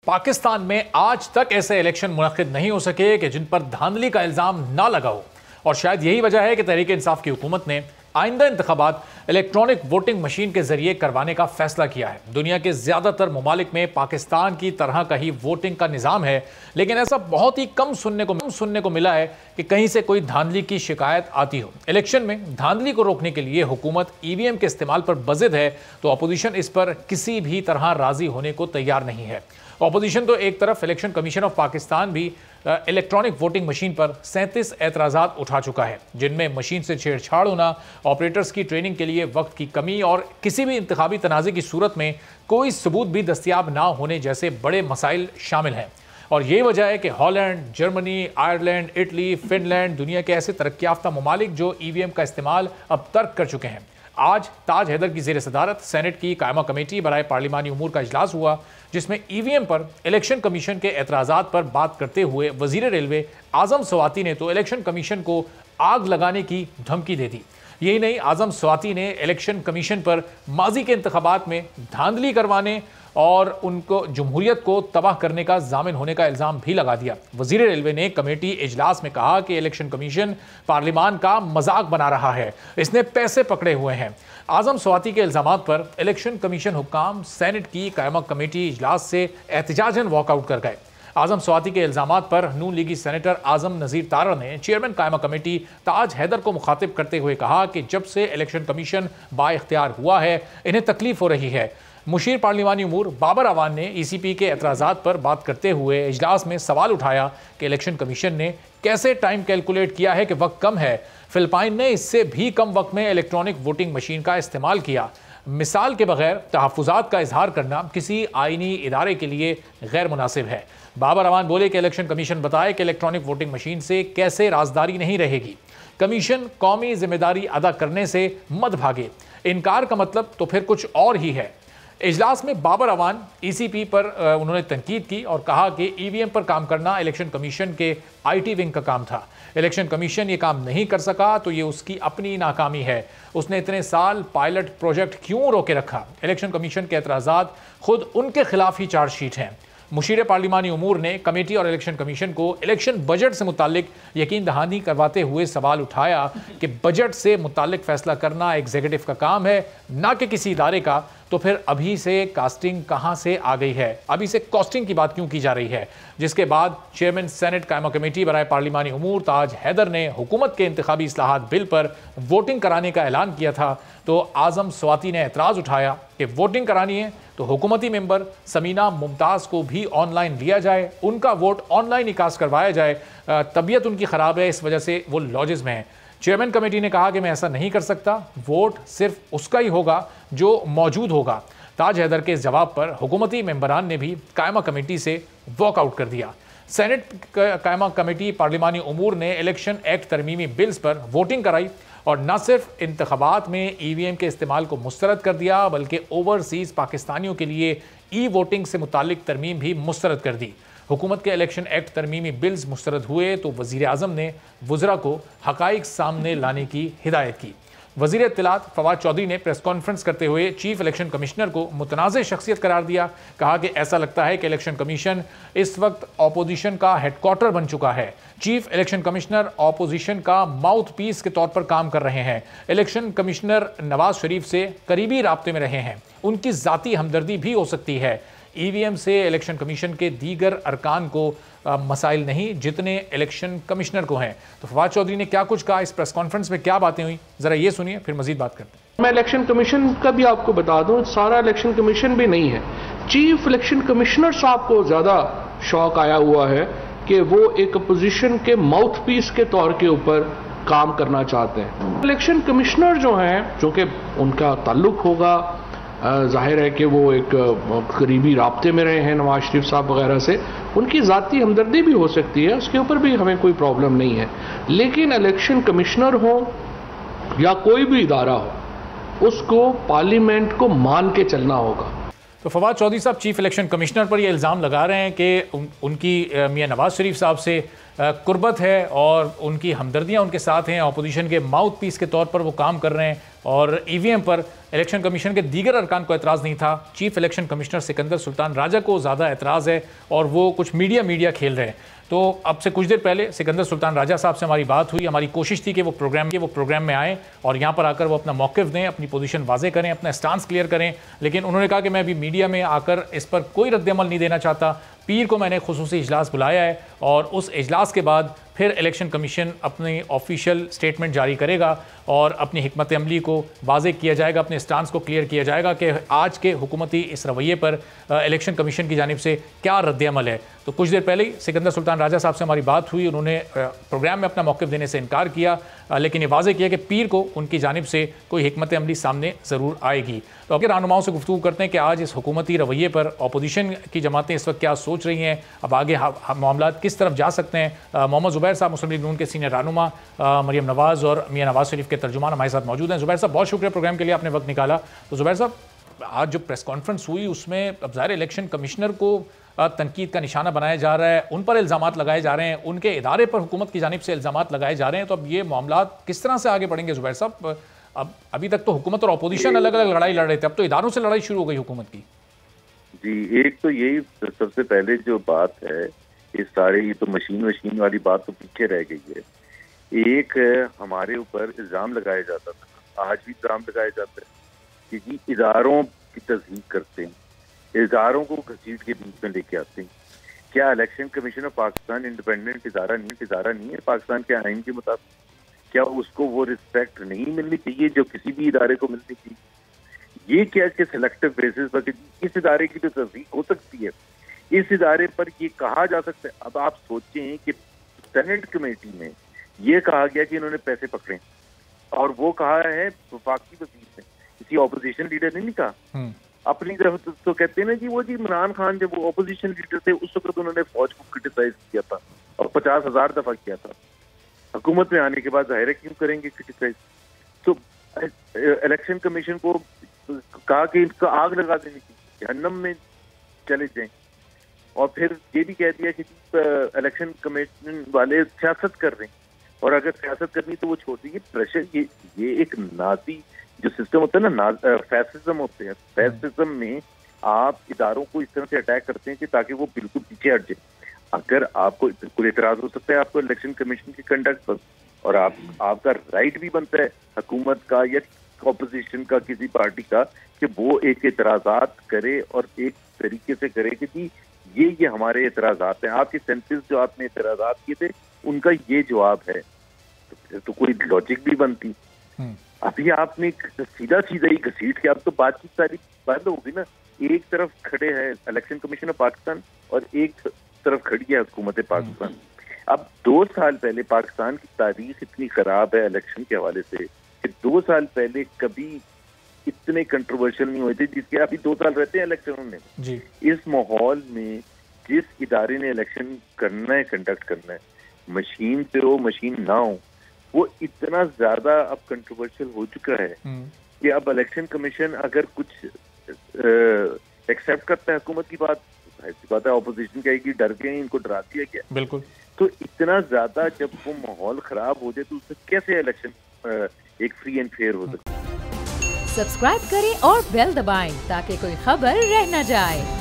पाकिस्तान में आज तक ऐसे इलेक्शन मुनक्किद नहीं हो सके कि जिन पर धांधली का इल्जाम ना लगा हो, और शायद यही वजह है कि तहरीक इंसाफ की हुकूमत ने आइंदा इंतखाबात इलेक्ट्रॉनिक वोटिंग मशीन के जरिए करवाने का फैसला किया है। दुनिया के ज्यादातर ममालिक में पाकिस्तान की तरह का ही वोटिंग का निज़ाम है, लेकिन ऐसा बहुत ही कम सुनने को मिला है कि कहीं से कोई धांधली की शिकायत आती हो। इलेक्शन में धांधली को रोकने के लिए हुकूमत ईवीएम के इस्तेमाल पर बज़िद है, तो अपोजिशन इस पर किसी भी तरह राजी होने को तैयार नहीं है। अपोजिशन तो एक तरफ इलेक्शन कमीशन ऑफ पाकिस्तान भी इलेक्ट्रॉनिक वोटिंग मशीन पर 37 एतराज़ात उठा चुका है, जिनमें मशीन से छेड़छाड़ होना, ऑपरेटर्स की ट्रेनिंग के लिए वक्त की कमी और किसी भी इंतखाबी तनाज़े की सूरत में कोई सबूत भी दस्तियाब ना होने जैसे बड़े मसाइल शामिल हैं। और यही वजह है कि Holland, Germany, Ireland, Italy, Finland दुनिया के ऐसे तरक्की याफ्ता ममालिक जो ईवीएम का इस्तेमाल अब तर्क कर चुके हैं। आज ताज हैदर की ज़ेर सदारत सेनेट की कायमा कमेटी बराए पार्लिमानी उमूर का इजलास हुआ, जिसमें ईवीएम पर इलेक्शन कमीशन के एतराज़ात पर बात करते हुए वज़ीर रेलवे आज़म स्वाति ने तो इलेक्शन कमीशन को आग लगाने की धमकी दे दी। यही नहीं, आज़म स्वाति ने इलेक्शन कमीशन पर माजी के इंतखाबात में धांधली करवाने और उनको जमहूरियत को तबाह करने का जामिन होने का इल्ज़ाम भी लगा दिया। वज़ीर रेलवे ने कमेटी इजलास में कहा कि इलेक्शन कमीशन पार्लिमान का मजाक बना रहा है, इसने पैसे पकड़े हुए हैं। आज़म स्वाति के इल्ज़ामात पर इलेक्शन कमीशन हुक्काम सेनेट की कायमा कमेटी इजलास से एहतजाजन वॉकआउट कर गए। आज़म स्वाति के इल्ज़ामात पर नून लीगी सेनेटर आज़म नज़ीर तारड़ ने चेयरमैन कायमा कमेटी ताज हैदर को मुखातिब करते हुए कहा कि जब से इलेक्शन कमीशन बाइख्तियार हुआ है, इन्हें तकलीफ हो रही है। मुशीर पार्लिमानी उमूर बाबर अवान ने ईसीपी के एतराज़ात पर बात करते हुए इजलास में सवाल उठाया कि इलेक्शन कमीशन ने कैसे टाइम कैलकुलेट किया है कि वक्त कम है। फिलिपाइन ने इससे भी कम वक्त में इलेक्ट्रॉनिक वोटिंग मशीन का इस्तेमाल किया। मिसाल के बगैर तहफ़्फ़ुज़ात का इजहार करना किसी आइनी इदारे के लिए गैर मुनासिब है। बाबर अवान बोले कि इलेक्शन कमीशन बताए कि इलेक्ट्रॉनिक वोटिंग मशीन से कैसे राजदारी नहीं रहेगी। कमीशन कौमी जिम्मेदारी अदा करने से मत भागे, इनकार का मतलब तो फिर कुछ और ही है। इजलास में बाबर अवान ईसीपी पर उन्होंने तनकीद की और कहा कि ईवीएम पर काम करना इलेक्शन कमीशन के आईटी विंग का काम था। इलेक्शन कमीशन ये काम नहीं कर सका तो ये उसकी अपनी नाकामी है। उसने इतने साल पायलट प्रोजेक्ट क्यों रोके रखा? इलेक्शन कमीशन के एतराज़ात खुद उनके खिलाफ ही चार्जशीट हैं। मुशीर पार्लिमानी उमूर ने कमेटी और इलेक्शन कमीशन को इलेक्शन बजट से मुतालिक यकीन दहानी करवाते हुए सवाल उठाया कि बजट से मुतालिक फैसला करना एग्जीक्यूटिव का काम है, ना कि किसी इदारे का। तो फिर अभी से कास्टिंग कहाँ से आ गई है? अभी से कॉस्टिंग की बात क्यों की जा रही है? जिसके बाद चेयरमैन सेनेट कायमा कमेटी बराए पार्लिमानी उमूर ताज हैदर ने हुकूमत के इंतखाबी इस्लाहात बिल पर वोटिंग कराने का ऐलान किया था, तो आज़म स्वाति ने एतराज़ उठाया कि वोटिंग करानी है तो हुकूमती मेंबर समीना मुमताज़ को भी ऑनलाइन लिया जाए, उनका वोट ऑनलाइन ही कास्ट करवाया जाए। तबीयत उनकी ख़राब है, इस वजह से वो लॉजेस में हैं। चेयरमैन कमेटी ने कहा कि मैं ऐसा नहीं कर सकता, वोट सिर्फ उसका ही होगा जो मौजूद होगा। ताज हैदर के इस जवाब पर हुकूमती मेंबरान ने भी कायमा कमेटी से वॉकआउट कर दिया। सेनेट कायमा कमेटी पार्लिमानी उमूर ने इलेक्शन एक्ट तरमीमी बिल्स पर वोटिंग कराई और न सिर्फ इंतखाबात में ईवीएम के इस्तेमाल को मुस्तरद कर दिया, बल्कि ओवरसीज़ पाकिस्तानियों के लिए ई वोटिंग से मुतालिक तरमीम भी मुस्तरद कर दी। हुकूमत के इलेक्शन एक्ट तरमीमी बिल्स मुस्तरद हुए तो वज़ीर आज़म ने वज़रा को हक़ाइक़ सामने लाने की हिदायत की। वज़ीर इत्तलात फवाद चौधरी ने प्रेस कॉन्फ्रेंस करते हुए चीफ इलेक्शन कमिश्नर को मुतनाज़ शख्सियत करार दिया। कहा कि ऐसा लगता है कि इलेक्शन कमीशन इस वक्त अपोजिशन का हेडक्वार्टर बन चुका है। चीफ इलेक्शन कमिश्नर अपोजिशन का माउथ पीस के तौर पर काम कर रहे हैं। इलेक्शन कमिश्नर नवाज शरीफ से करीबी राब्ते में रहे हैं, उनकी ज़ाती हमदर्दी भी हो सकती है। ईवीएम से इलेक्शन कमीशन के दीगर अरकान को मसाइल नहीं जितने इलेक्शन कमिश्नर को हैं। तो फवाद चौधरी ने क्या कुछ कहा, इस प्रेस कॉन्फ्रेंस में क्या बातें हुई, जरा ये सुनिए, फिर मजीद बात करते हैं। मैं इलेक्शन कमीशन का भी आपको बता दूं, सारा इलेक्शन कमीशन भी नहीं है। चीफ इलेक्शन कमिश्नर साहब को ज्यादा शौक आया हुआ है कि वो एक अपोजिशन के माउथ पीस के तौर के ऊपर काम करना चाहते हैं। इलेक्शन कमिश्नर जो हैं, चूंकि उनका ताल्लुक होगा, जाहिर है कि वो एक करीबी राब्ते में रहे हैं नवाज शरीफ साहब वगैरह से, उनकी ज़ाती हमदर्दी भी हो सकती है, उसके ऊपर भी हमें कोई प्रॉब्लम नहीं है। लेकिन इलेक्शन कमिश्नर हो या कोई भी इदारा हो, उसको पार्लियामेंट को मान के चलना होगा। तो फवाद चौधरी साहब चीफ इलेक्शन कमिश्नर पर यह इल्ज़ाम लगा रहे हैं कि उनकी मियां नवाज शरीफ साहब से कुर्बत है और उनकी हमदर्दियां उनके साथ हैं, अपोजिशन के माउथ पीस के तौर पर वो काम कर रहे हैं। और ईवीएम पर इलेक्शन कमीशन के दीगर अरकान को एतराज़ नहीं था। Chief election commissioner Sikandar Sultan Raja को ज़्यादा एतराज़ है और वो कुछ मीडिया खेल रहे हैं। तो अब से कुछ देर पहले सिकंदर सुल्तान राजा साहब से हमारी बात हुई। हमारी कोशिश थी कि वो प्रोग्राम में आएँ और यहाँ पर आकर वो अपना मौक़िफ़ दें, अपनी पोजीशन वाज़े करें, अपना स्टांस क्लियर करें, लेकिन उन्होंने कहा कि मैं अभी मीडिया में आकर इस पर कोई रद्द-ए-अमल नहीं देना चाहता। पीर को मैंने खुसूसी इजलास बुलाया है और उस इजलास के बाद फिर इलेक्शन कमीशन अपनी ऑफिशियल स्टेटमेंट जारी करेगा और अपनी हिकमत अमली को वाज़े किया जाएगा, अपने स्टांस को क्लियर किया जाएगा कि आज के हुकूमती इस रवैये पर इलेक्शन कमीशन की जानिब से क्या रद्द-ए-अमल है। तो कुछ देर पहले ही सिकंदर सुल्तान राजा साहब से हमारी बात हुई। उन्होंने प्रोग्राम में अपना मौक़िफ़ देने से इनकार किया, लेकिन ये वाज़े किया कि पीर को उनकी जानिब से कोई हिकमत अमली सामने ज़रूर आएगी। तो आगे रहनुमाओं से गुफ्तगू करते हैं कि आज इस हुकूमती रवैये पर अपोजिशन की जमातें इस वक्त क्या सोच रही हैं, अब आगे मामला किस तरफ जा सकते हैं। मोहम्मद ज़ुबैर साहब मुस्लिम लीग नून के सीनियर रहनुमा, मरियम नवाज़ और मियां नवाज़ शरीफ के तर्जुमान हमारे साथ मौजूद हैं। ज़ुबैर साहब, बहुत शुक्रिया प्रोग्राम के लिए, आपने वक्त निकाला। तो ज़ुबैर साहब, आज जो प्रेस कॉन्फ्रेंस हुई उसमें अब ज़ाहिर इलेक्शन कमिश्नर को तनकीद का निशाना बनाया जा रहा है, उन पर इल्ज़ामात लगाए जा रहे हैं, उनके इदारे पर हुकूमत की जानिब से इल्ज़ामात लगाए जा रहे हैं। तो अब ये मामला किस तरह से आगे बढ़ेंगे ज़ुबैर साहब? अब अभी तक तो हुकूमत और अपोजिशन अलग अलग लड़ाई लड़ रहे थे, अब तो इदारों से लड़ाई शुरू हो गई हुकूमत की। जी, एक तो यही सबसे पहले जो बात है, इस सारे ये तो मशीन वाली बात तो पीछे रह गई है। एक हमारे ऊपर इल्ज़ाम लगाया जाता था, आज भी इल्ज़ाम लगाया जाता है कि जी इदारों की तस्दीक करते हैं, इदारों को घसीट के बीच में लेके आते हैं। क्या election commission of Pakistan independent इदारा नहीं है पाकिस्तान के आइन के मुताबिक? क्या उसको वो रिस्पेक्ट नहीं मिलनी चाहिए जो किसी भी इदारे को मिलनी चाहिए? ये क्या कि सिलेक्टिव बेसिस पर इस इदारे की तो तस्दीक हो सकती है, इस इदारे पर ये कहा जा सकता है। अब आप सोचें कि सेनेट कमेटी में ये कहा गया कि इन्होंने पैसे पकड़े और वो कहा है वफाकी वजीर ने, किसी ऑपोजिशन लीडर ने नहीं कहा। अपनी तरफ तो कहते हैं ना जी, वो जी इमरान खान जब वो ऑपोजिशन लीडर थे उस वक्त उन्होंने फौज को क्रिटिसाइज किया था और 50,000 दफा किया था। हुकूमत में आने के बाद जाहिर है क्यों करेंगे क्रिटिसाइज। तो इलेक्शन कमीशन को कहा कि इनका आग लगा देनी चाहिए, जहन्नम में चले जाएं। और फिर ये भी कह दिया कि इलेक्शन कमीशन वाले सियासत कर रहे हैं और अगर सियासत करनी तो वो छोड़ दीजिए प्रेशर। ये एक नाजी जो सिस्टम होता है ना, फैसिज्म होते हैं, फैसिज्म में आप इदारों को इस तरह से अटैक करते हैं कि ताकि वो बिल्कुल पीछे हट जाए। अगर आपको बिल्कुल एतराज हो सकता है आपको इलेक्शन कमीशन के कंडक्ट पर, और आपका राइट भी बनता है हुकूमत का या ऑपोजिशन का किसी पार्टी का कि वो एक एतराजात करे और एक तरीके से करे कि जी ये हमारे एतराजात हैं, आपके सेंसेस जो आपने एतराजात किए थे उनका ये जवाब है। तो फिर तो कोई लॉजिक भी बनती। अभी आपने सीधा ही घसीट के, अब तो बातचीत सारी बंद होगी ना। एक तरफ खड़े हैं इलेक्शन कमीशन ऑफ पाकिस्तान और एक तरफ खड़ी है हुकूमत पाकिस्तान। अब 2 साल पहले पाकिस्तान की तारीख इतनी खराब है इलेक्शन के हवाले से कि 2 साल पहले कभी इतने कंट्रोवर्शियल नहीं हुए थे जिसके अभी 2 साल रहते हैं इलेक्शनों में जी। इस माहौल में जिस इदारे ने इलेक्शन करना है, कंडक्ट करना है, मशीन से हो मशीन ना हो, वो इतना ज्यादा अब कंट्रोवर्शियल हो चुका है कि अब इलेक्शन कमीशन अगर कुछ एक्सेप्ट करता है हुकूमत की बात, ऐसी बात है ऑपोजिशन कहेगी डर गए, इनको डरा दिया गया। बिल्कुल। तो इतना ज्यादा जब वो माहौल खराब हो जाए तो उससे कैसे इलेक्शन एक फ्री एंड फेयर हो सकता है? सब्सक्राइब करें और बेल दबाएं ताकि कोई खबर रह न जाए।